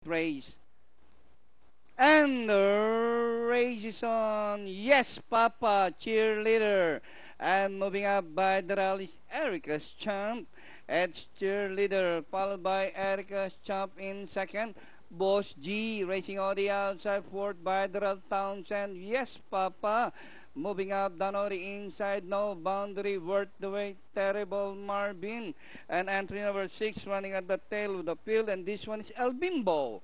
race. And the race is on. Yes, Papa, cheerleader. And moving up by the rally is Erica's Champ. It's cheerleader, followed by Erica's Champ in second. Boss G racing on the outside, fourth by the Townsend. Yes, Papa. Moving up, Danori inside, no boundary, worth the wait, Terrible Marvin. And entry number 6 running at the tail of the field, and this one is El Bimbo.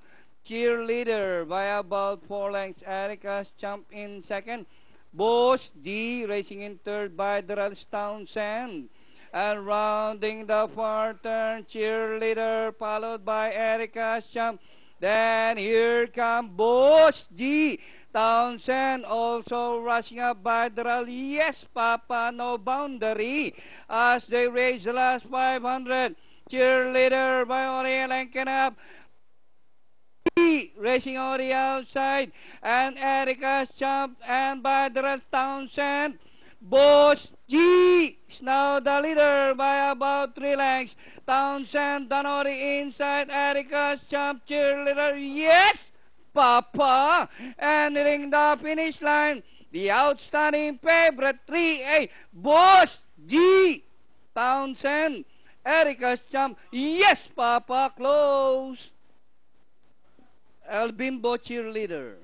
Cheerleader by about 4 lengths, Erica's Champ in second. Boss D racing in third by the Townsend. And rounding the far turn, Cheerleader followed by Erica's Champ. Then here comes Boss G. Townsend also rushing up by the rally. Yes, Papa, no boundary. As they race the last 500. Cheerleader by Oriel Lanken up. Racing on the outside. And Erica's Champ and by the rest Townsend. Boss G is now the leader by about 3 lengths. Townsend, Danori inside. Erica's Champ, Cheerleader. Yes! Papa, entering the finish line, the outstanding favorite 3A, Boss G. Townsend, Erica's Champ. Yes, Papa, close. El Bimbo, cheerleader.